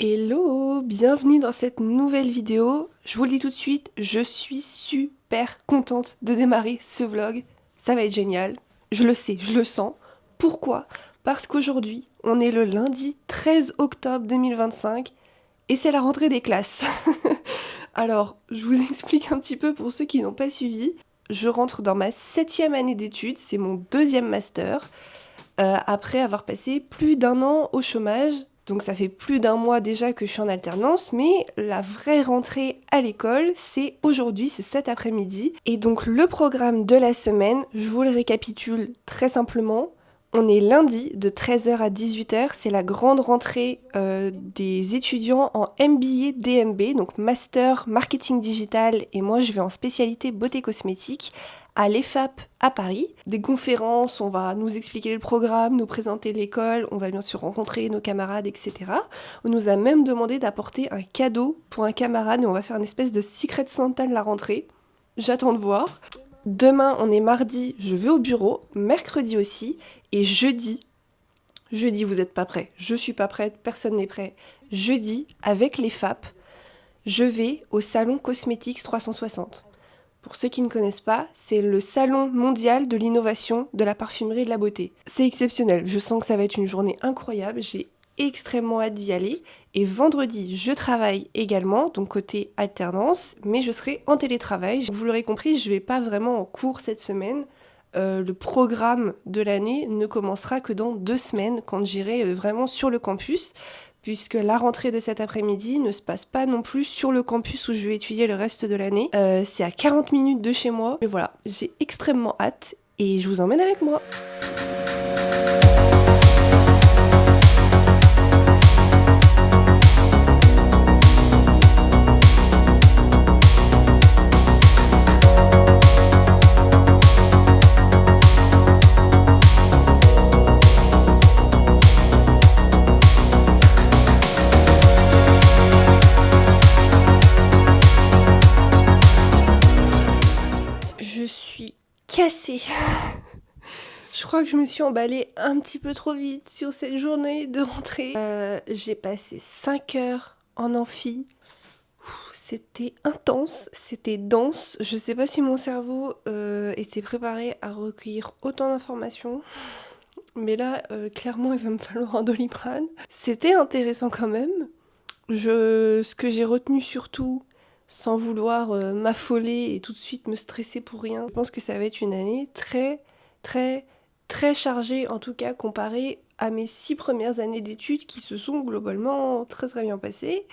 Hello, bienvenue dans cette nouvelle vidéo. Je vous le dis tout de suite, je suis super contente de démarrer ce vlog. Ça va être génial. Je le sais, je le sens. Pourquoi? Parce qu'aujourd'hui, on est le lundi 13 octobre 2025 et c'est la rentrée des classes. Alors, je vous explique un petit peu pour ceux qui n'ont pas suivi. Je rentre dans ma 7e année d'études, c'est mon 2e master, après avoir passé plus d'1 an au chômage. Donc ça fait plus d'1 mois déjà que je suis en alternance, mais la vraie rentrée à l'école, c'est aujourd'hui, c'est cet après-midi. Et donc le programme de la semaine, je vous le récapitule très simplement. On est lundi de 13h à 18h, c'est la grande rentrée des étudiants en MBA DMB, donc Master Marketing Digital, et moi je vais en spécialité beauté cosmétique à l'EFAP à Paris. Des conférences, on va nous expliquer le programme, nous présenter l'école, on va bien sûr rencontrer nos camarades, etc. On nous a même demandé d'apporter un cadeau pour un camarade et on va faire une espèce de Secret Santa de la rentrée. J'attends de voir. Demain, on est mardi, je vais au bureau, mercredi aussi, et jeudi, vous n'êtes pas prêts, je suis pas prête, personne n'est prêt. Jeudi, avec les FAP, je vais au salon Cosmetics 360. Pour ceux qui ne connaissent pas, c'est le salon mondial de l'innovation, de la parfumerie et de la beauté. C'est exceptionnel, je sens que ça va être une journée incroyable, j'ai extrêmement hâte d'y aller. Et vendredi, je travaille également, donc côté alternance, mais je serai en télétravail. Vous l'aurez compris, je ne vais pas vraiment en cours cette semaine. Le programme de l'année ne commencera que dans 2 semaines, quand j'irai vraiment sur le campus, puisque la rentrée de cet après-midi ne se passe pas non plus sur le campus où je vais étudier le reste de l'année. C'est à 40 minutes de chez moi. Mais voilà, j'ai extrêmement hâte et je vous emmène avec moi. Cassée. Je crois que je me suis emballée un petit peu trop vite sur cette journée de rentrée. J'ai passé 5 heures en amphi. C'était intense, c'était dense. Je sais pas si mon cerveau était préparé à recueillir autant d'informations. Mais là, clairement, il va me falloir un Doliprane. C'était intéressant quand même. Ce que j'ai retenu surtout, sans vouloir m'affoler et tout de suite me stresser pour rien. Je pense que ça va être une année très, très, très chargée, en tout cas comparée à mes 6 premières années d'études qui se sont globalement très très bien passées.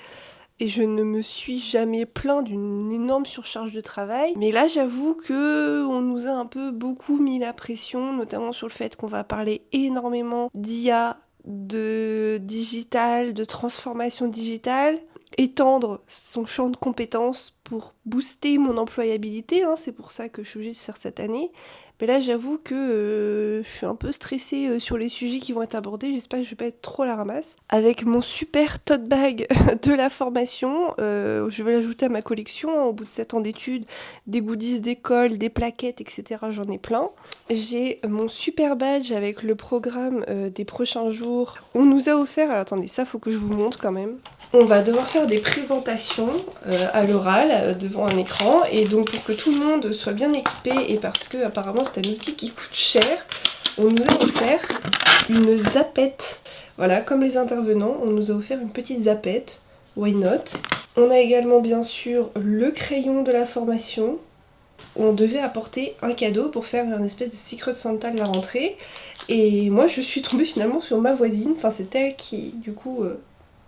Et je ne me suis jamais plaint d'une énorme surcharge de travail. Mais là, j'avoue que on nous a un peu beaucoup mis la pression, notamment sur le fait qu'on va parler énormément d'IA, de digital, de transformation digitale, étendre son champ de compétences pour booster mon employabilité, hein, c'est pour ça que je suis obligée de faire cette année. Mais là, j'avoue que je suis un peu stressée sur les sujets qui vont être abordés, j'espère que je vais pas être trop à la ramasse. Avec mon super tote bag de la formation, je vais l'ajouter à ma collection, hein, au bout de 7 ans d'études, des goodies d'école, des plaquettes, etc. J'en ai plein. J'ai mon super badge avec le programme des prochains jours. On nous a offert, alors attendez, ça faut que je vous montre quand même. On va devoir faire des présentations à l'oral devant un écran, et donc pour que tout le monde soit bien équipé et parce que apparemment c'est un outil qui coûte cher, on nous a offert une zappette. Voilà, comme les intervenants, on nous a offert une petite zappette. Why not? On a également bien sûr le crayon de la formation. On devait apporter un cadeau pour faire une espèce de Secret Santa de la rentrée. Et moi je suis tombée finalement sur ma voisine, enfin c'est elle qui du coup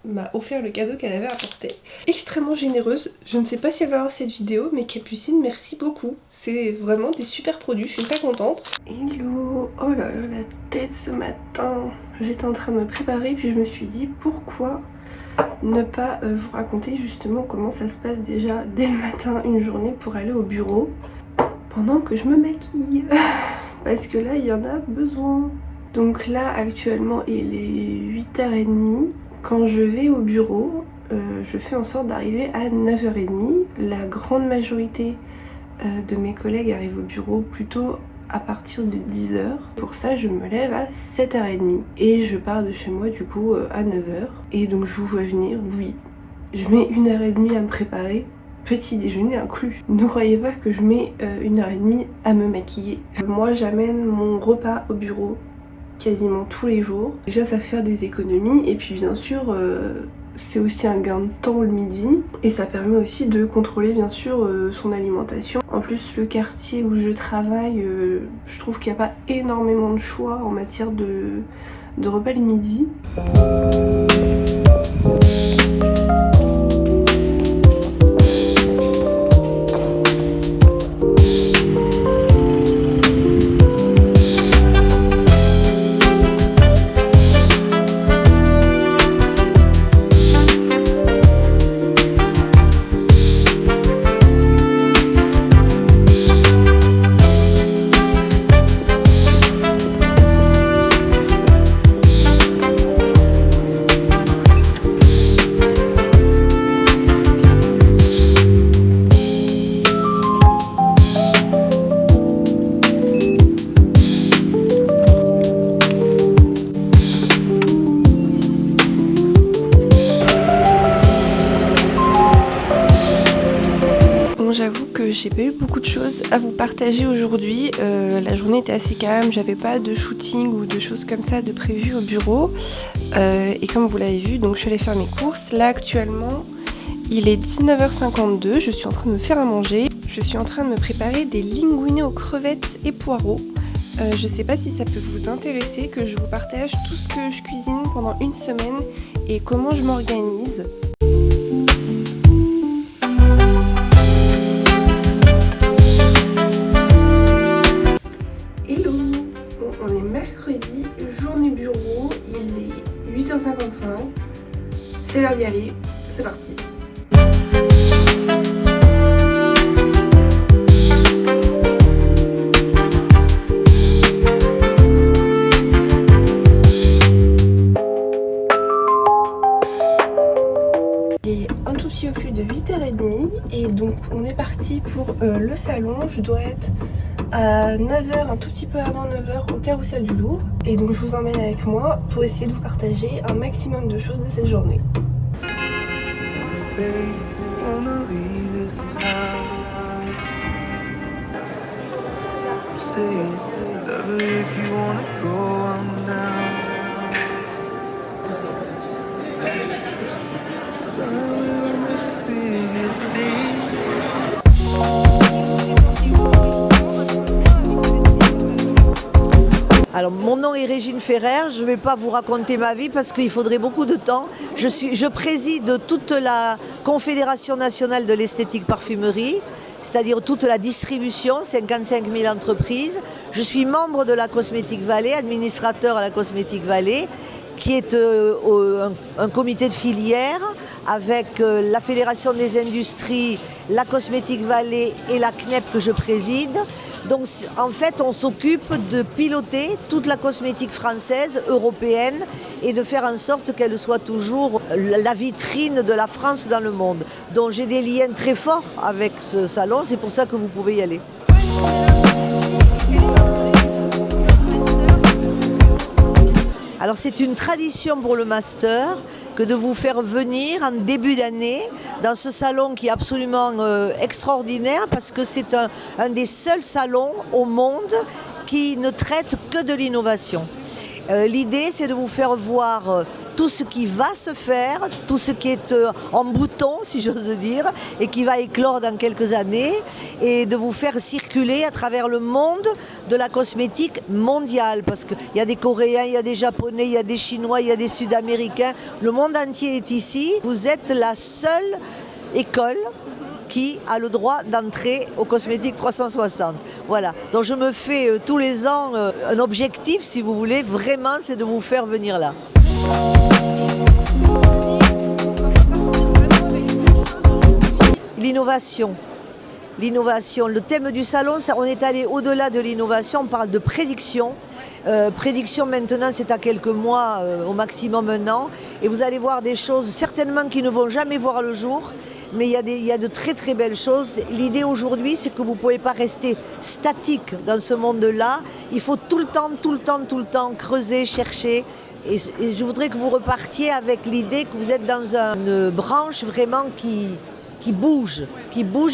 m'a offert le cadeau qu'elle avait apporté. Extrêmement généreuse, je ne sais pas si elle va voir cette vidéo, mais Capucine, merci beaucoup. C'est vraiment des super produits, je suis très contente. Hello, oh là là, la tête ce matin. J'étais en train de me préparer, puis je me suis dit pourquoi ne pas vous raconter justement comment ça se passe déjà dès le matin, une journée pour aller au bureau, pendant que je me maquille. Parce que là, il y en a besoin. Donc là, actuellement, il est 8h30. Quand je vais au bureau, je fais en sorte d'arriver à 9h30. La grande majorité de mes collègues arrivent au bureau plutôt à partir de 10h. Pour ça, je me lève à 7h30 et je pars de chez moi du coup à 9h. Et donc je vous vois venir, oui, je mets 1h30 à me préparer, petit déjeuner inclus. Ne croyez pas que je mets 1h30 à me maquiller. Moi, j'amène mon repas au bureau quasiment tous les jours. Déjà, ça fait faire des économies et puis bien sûr, c'est aussi un gain de temps le midi et ça permet aussi de contrôler bien sûr son alimentation. En plus, le quartier où je travaille, je trouve qu'il n'y a pas énormément de choix en matière de repas le midi. J'avoue que j'ai pas eu beaucoup de choses à vous partager aujourd'hui. La journée était assez calme, j'avais pas de shooting ou de choses comme ça de prévu au bureau. Et comme vous l'avez vu, donc je suis allée faire mes courses. Là actuellement, il est 19h52, je suis en train de me faire à manger. Je suis en train de me préparer des linguinés aux crevettes et poireaux. Je sais pas si ça peut vous intéresser que je vous partage tout ce que je cuisine pendant une semaine et comment je m'organise. Mercredi, journée bureau, il est 8h55, c'est l'heure d'y aller, c'est parti. Il est un tout petit peu plus de 8h30 et donc on est parti pour le salon. Je dois être à 9h, un tout petit peu avant 9h au Carrousel du Louvre. Et donc je vous emmène avec moi pour essayer de vous partager un maximum de choses de cette journée. Alors mon nom est Régine Ferrer, je ne vais pas vous raconter ma vie parce qu'il faudrait beaucoup de temps. Je préside toute la Confédération nationale de l'esthétique parfumerie, c'est-à-dire toute la distribution, 55 000 entreprises. Je suis membre de la Cosmétique Vallée, administrateur à la Cosmétique Vallée, qui est un comité de filière avec la Fédération des industries, la Cosmétique Vallée et la CNEP que je préside. Donc en fait, on s'occupe de piloter toute la cosmétique française, européenne, et de faire en sorte qu'elle soit toujours la vitrine de la France dans le monde. Donc j'ai des liens très forts avec ce salon, c'est pour ça que vous pouvez y aller. Alors c'est une tradition pour le master que de vous faire venir en début d'année dans ce salon qui est absolument extraordinaire parce que c'est un des seuls salons au monde qui ne traite que de l'innovation. L'idée, c'est de vous faire voir tout ce qui va se faire, tout ce qui est en bouton, si j'ose dire, et qui va éclore dans quelques années, et de vous faire circuler à travers le monde de la cosmétique mondiale, parce qu'il y a des Coréens, il y a des Japonais, il y a des Chinois, il y a des Sud-Américains, le monde entier est ici. Vous êtes la seule école qui a le droit d'entrer au Cosmétique 360. Voilà, donc je me fais tous les ans un objectif, si vous voulez, vraiment, c'est de vous faire venir là. L'innovation. L'innovation. Le thème du salon, on est allé au-delà de l'innovation, on parle de prédiction. Prédiction maintenant, c'est à quelques mois, au maximum un an. Et vous allez voir des choses certainement qui ne vont jamais voir le jour. mais il y a de très très belles choses. L'idée aujourd'hui, c'est que vous ne pouvez pas rester statique dans ce monde-là. Il faut tout le temps creuser, chercher. Et je voudrais que vous repartiez avec l'idée que vous êtes dans une branche vraiment qui bouge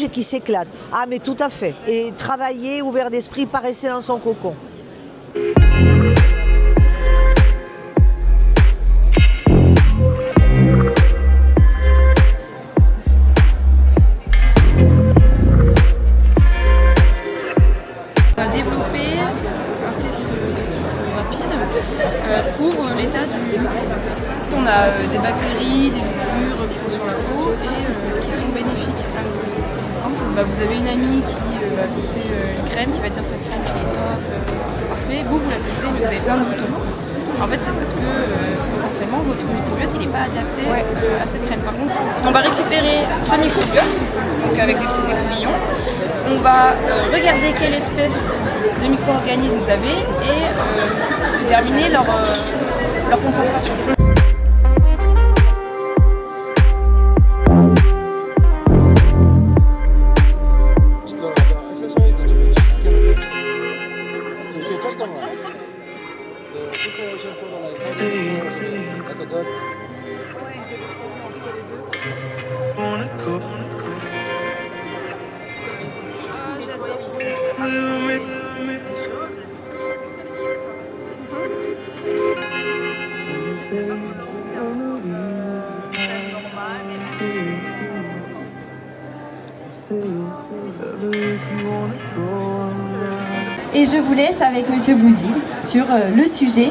et qui s'éclate. Ah mais tout à fait. Et travailler, ouvert d'esprit, pas rester dans son cocon. On a développé un test de kit rapide pour l'état du microbiote. On a des bactéries, des fibres qui sont sur la peau et qui sont bénéfiques à notre peau. Par exemple, vous avez une amie qui va tester une crème, qui va dire cette crème qui est top, parfait. Vous la testez, mais vous avez plein de boutons. En fait, c'est parce que potentiellement votre microbiote il n'est pas adapté à cette crème. Par contre, on va récupérer ce microbiote, donc avec des petits écouvillons. On va regarder quelle espèce de micro-organismes vous avez et déterminer leur concentration. Et je vous laisse avec Monsieur Bouzid sur le sujet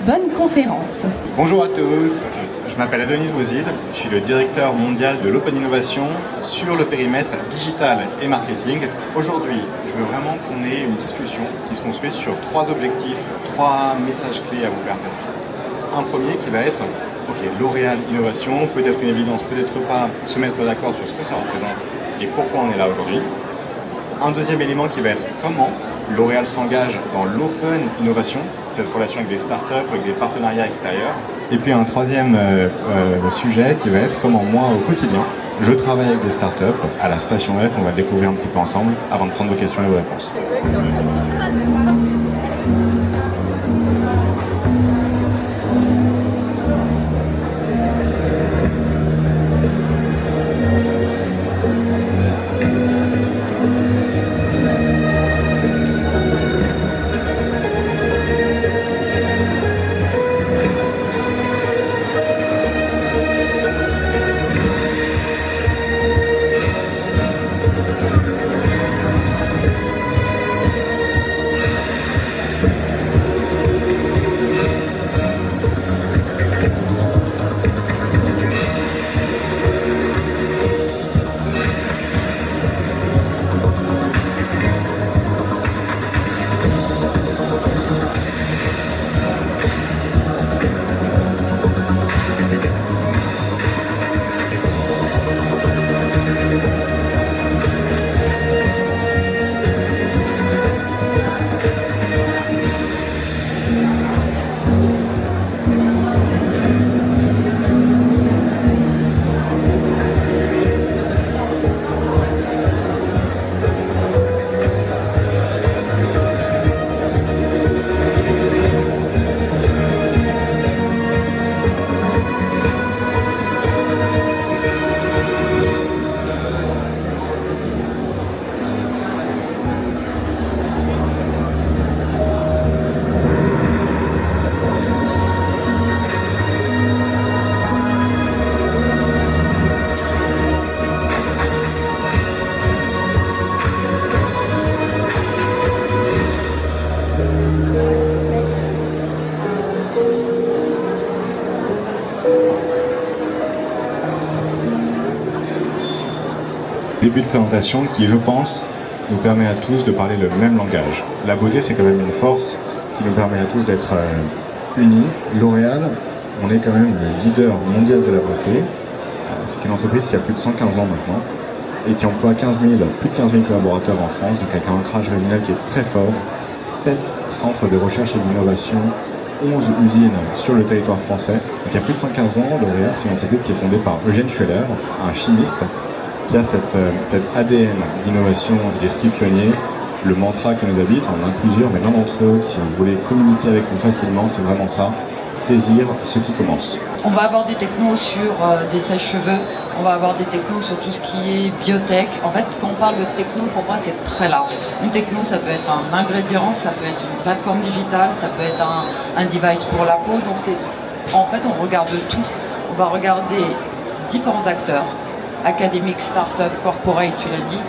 Bonne conférence. Bonjour à tous, je m'appelle Adonis Bouzid, je suis le directeur mondial de l'Open Innovation sur le périmètre digital et marketing. Aujourd'hui, je veux vraiment qu'on ait une discussion qui se construise sur 3 objectifs, 3 messages clés à vous faire passer. Un premier qui va être, L'Oréal Innovation, peut-être une évidence, peut-être pas, se mettre d'accord sur ce que ça représente et pourquoi on est là aujourd'hui. Un deuxième élément qui va être comment L'Oréal s'engage dans l'Open Innovation, cette relation avec des startups, avec des partenariats extérieurs. Et puis un troisième sujet qui va être comment moi au quotidien, je travaille avec des startups à la Station F, on va le découvrir un petit peu ensemble avant de prendre vos questions et vos réponses. Début de présentation qui, je pense, nous permet à tous de parler le même langage. La beauté, c'est quand même une force qui nous permet à tous d'être unis. L'Oréal, on est quand même le leader mondial de la beauté. C'est une entreprise qui a plus de 115 ans maintenant et qui emploie plus de 15 000 collaborateurs en France, donc avec un ancrage régional qui est très fort. 7 centres de recherche et d'innovation, 11 usines sur le territoire français. Donc il y a plus de 115 ans, L'Oréal, c'est une entreprise qui est fondée par Eugène Schueller, un chimiste, qui a cet ADN d'innovation et d'esprit pionnier. Le mantra qui nous habite, on en a plusieurs, mais l'un d'entre eux, si vous voulez communiquer avec nous facilement, c'est vraiment ça, saisir ce qui commence. On va avoir des technos sur des sèche-cheveux, on va avoir des technos sur tout ce qui est biotech. En fait, quand on parle de techno, pour moi, c'est très large. Une techno, ça peut être un ingrédient, ça peut être une plateforme digitale, ça peut être un device pour la peau. Donc en fait, on regarde tout. On va regarder différents acteurs, académiques, start-up, corporate, tu l'as dit.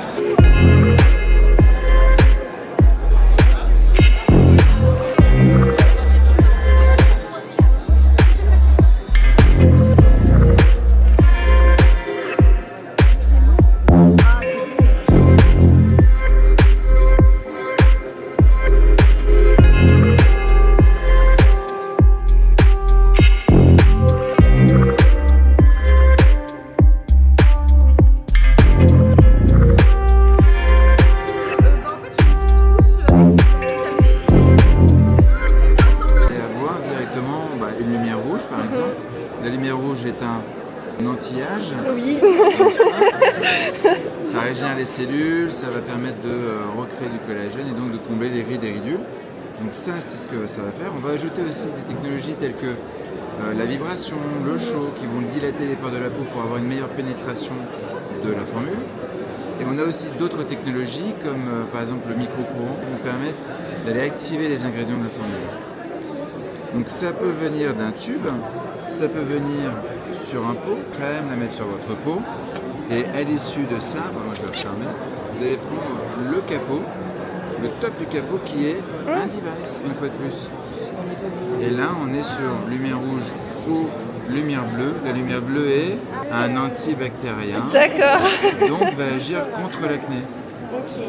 Une lumière rouge par exemple. La lumière rouge est un anti-âge. Oui. Ça régénère les cellules, ça va permettre de recréer du collagène et donc de combler les rides et ridules. Donc ça, c'est ce que ça va faire. On va ajouter aussi des technologies telles que la vibration, le chaud, qui vont dilater les pores de la peau pour avoir une meilleure pénétration de la formule. Et on a aussi d'autres technologies comme par exemple le micro-courant qui vont permettre d'aller activer les ingrédients de la formule. Donc ça peut venir d'un tube, ça peut venir sur un pot, crème, la mettre sur votre peau. Et à l'issue de ça, moi je vais refermer, vous allez prendre le capot, le top du capot qui est un device, une fois de plus. Et là on est sur lumière rouge ou lumière bleue. La lumière bleue est un antibactérien. D'accord. Donc va agir contre l'acné. Ok.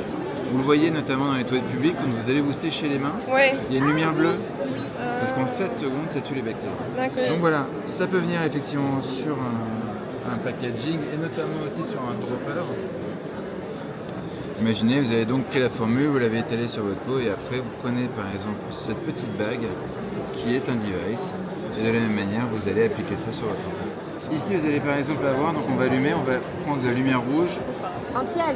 Vous le voyez notamment dans les toilettes publiques, quand vous allez vous sécher les mains, Ouais. il y a une lumière bleue. Parce qu'en 7 secondes, ça tue les bactéries. D'accord. Donc voilà, ça peut venir effectivement sur un packaging et notamment aussi sur un dropper. Imaginez, vous avez donc pris la formule, vous l'avez étalée sur votre peau et après vous prenez par exemple cette petite bague qui est un device et de la même manière vous allez appliquer ça sur votre peau. Ici vous allez par exemple avoir, donc on va allumer, on va prendre de la lumière rouge. Anti-âge.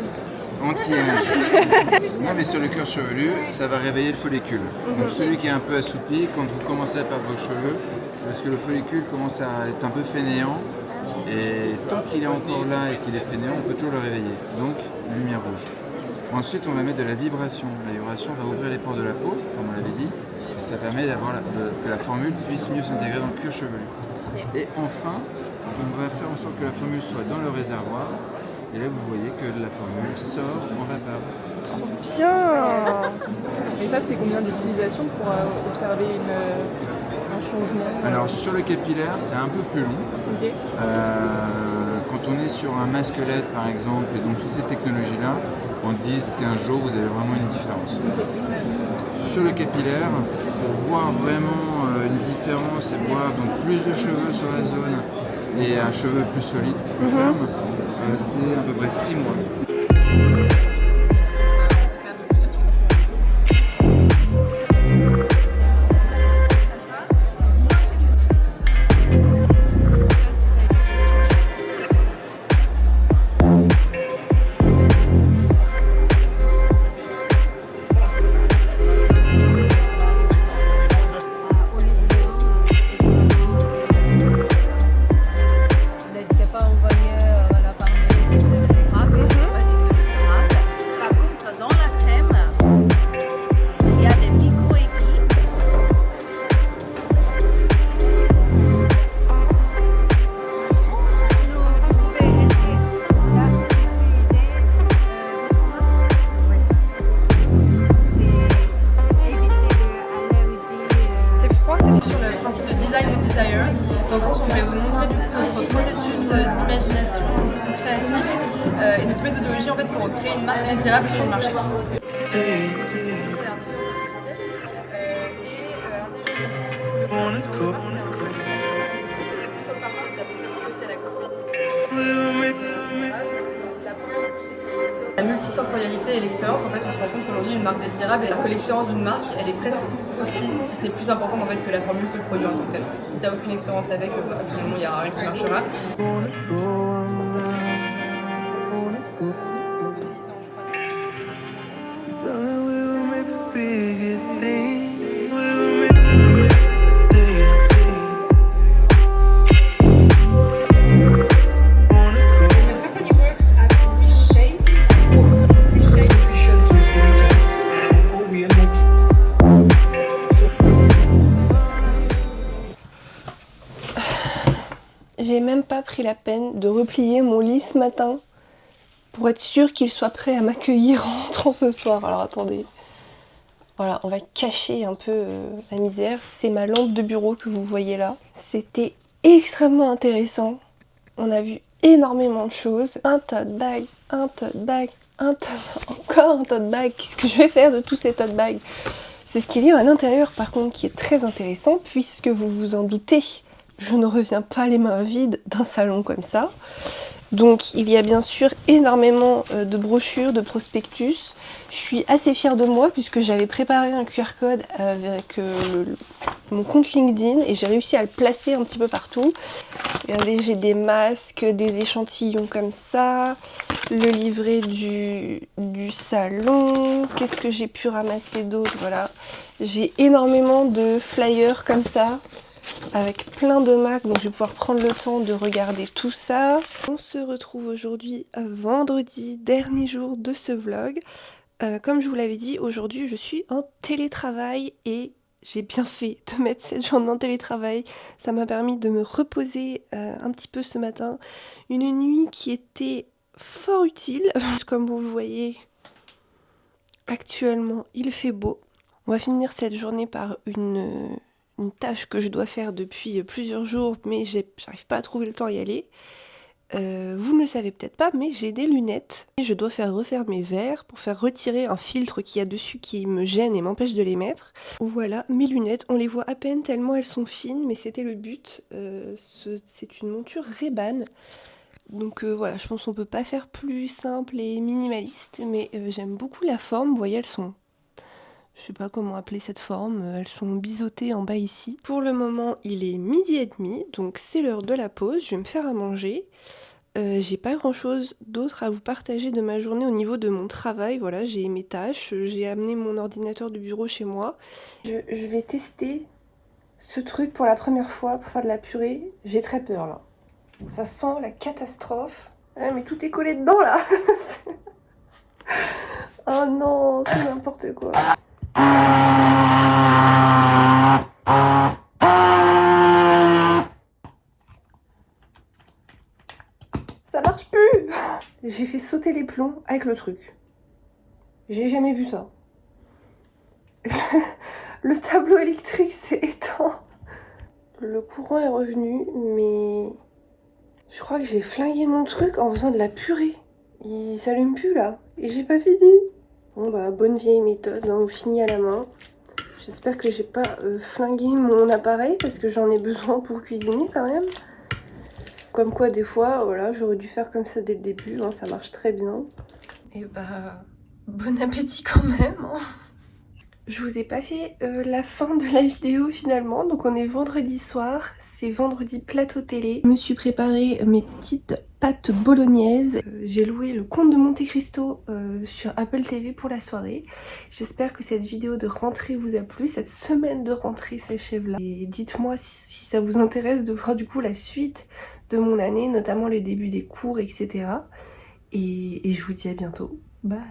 Anti-âge. Non mais sur le cuir chevelu, ça va réveiller le follicule. Donc celui qui est un peu assoupi, quand vous commencez à perdre vos cheveux, c'est parce que le follicule commence à être un peu fainéant. Et tant qu'il est encore là et qu'il est fainéant, on peut toujours le réveiller. Donc lumière rouge. Ensuite on va mettre de la vibration. La vibration va ouvrir les pores de la peau, comme on l'avait dit, et ça permet d'avoir que la formule puisse mieux s'intégrer dans le cuir chevelu. Et enfin, on va faire en sorte que la formule soit dans le réservoir. Et là, vous voyez que la formule sort en vapeur. Bien. Et ça, c'est combien d'utilisation pour observer un changement? Alors, sur le capillaire, c'est un peu plus long. Okay. Quand on est sur un masque LED, par exemple, et donc toutes ces technologies-là, en 10-15 jours, vous avez vraiment une différence. Okay. Sur le capillaire, pour voir vraiment une différence et voir donc, plus de cheveux sur la zone et un cheveu plus solide, plus ferme, c'est à peu près 6 mois. Dans le sens où on voulait vous montrer du coup notre processus d'imagination créatif et notre méthodologie en fait pour créer une marque désirable sur le marché. La multisensorialité et l'expérience, en fait, on se rend compte qu'aujourd'hui une marque désirable, alors que l'expérience d'une marque, elle est presque aussi, si ce n'est plus importante en fait que la formule que le produit en tant que tel. Si tu n'as aucune expérience avec, finalement il n'y aura rien qui marchera. pris la peine de replier mon lit ce matin pour être sûre qu'il soit prêt à m'accueillir en rentrant ce soir. Alors attendez, voilà, on va cacher un peu la misère. C'est ma lampe de bureau que vous voyez là. C'était extrêmement intéressant. On a vu énormément de choses. Un tote bag, un tote bag, encore un tote bag. Qu'est-ce que je vais faire de tous ces tote bags? C'est ce qu'il y a à l'intérieur par contre qui est très intéressant, puisque vous vous en doutez, je ne reviens pas les mains vides d'un salon comme ça. Donc il y a bien sûr énormément de brochures, de prospectus. Je suis assez fière de moi puisque j'avais préparé un QR code avec mon compte LinkedIn et j'ai réussi à le placer un petit peu partout. Regardez, j'ai des masques, des échantillons comme ça, le livret du salon. Qu'est-ce que j'ai pu ramasser d'autre? Voilà, j'ai énormément de flyers comme ça, avec plein de marques, donc je vais pouvoir prendre le temps de regarder tout ça. On se retrouve aujourd'hui vendredi, dernier jour de ce vlog. Comme je vous l'avais dit, aujourd'hui je suis en télétravail et j'ai bien fait de mettre cette journée en télétravail. Ça m'a permis de me reposer un petit peu ce matin. Une nuit qui était fort utile. Comme vous le voyez, actuellement il fait beau. On va finir cette journée par une tâche que je dois faire depuis plusieurs jours, mais j'arrive pas à trouver le temps à y aller. Vous ne le savez peut-être pas, mais j'ai des lunettes et je dois faire refaire mes verres pour faire retirer un filtre qu'il y a dessus qui me gêne et m'empêche de les mettre. Voilà, mes lunettes, on les voit à peine tellement elles sont fines, mais c'était le but. C'est une monture Ray-Ban. Donc voilà, je pense qu'on peut pas faire plus simple et minimaliste, mais j'aime beaucoup la forme. Vous voyez, elles sont... Je sais pas comment appeler cette forme, elles sont biseautées en bas ici. Pour le moment, il est 12h30, donc c'est l'heure de la pause, je vais me faire à manger. J'ai pas grand chose d'autre à vous partager de ma journée au niveau de mon travail. Voilà, j'ai mes tâches, j'ai amené mon ordinateur de bureau chez moi. Je vais tester ce truc pour la première fois pour faire de la purée. J'ai très peur là. Ça sent la catastrophe. Ah, mais tout est collé dedans là. Oh non, c'est n'importe quoi. Ça marche plus. J'ai fait sauter les plombs avec le truc. J'ai jamais vu ça. Le tableau électrique s'est éteint. Le courant est revenu, mais je crois que j'ai flingué mon truc en faisant de la purée. Il s'allume plus là, et j'ai pas fini. Bon bah, bonne vieille méthode, hein, on finit à la main. J'espère que j'ai pas flingué mon appareil parce que j'en ai besoin pour cuisiner quand même. Comme quoi des fois, voilà, j'aurais dû faire comme ça dès le début, hein, ça marche très bien. Et bah, bon appétit quand même, hein. Je vous ai pas fait la fin de la vidéo finalement, donc on est vendredi soir, c'est vendredi plateau télé. Je me suis préparé mes petites pâtes bolognaises. J'ai loué le Comte de Monte Cristo sur Apple TV pour la soirée. J'espère que cette vidéo de rentrée vous a plu, cette semaine de rentrée s'achève là. Et dites-moi si ça vous intéresse de voir du coup la suite de mon année, notamment les débuts des cours, etc. Et je vous dis à bientôt. Bye.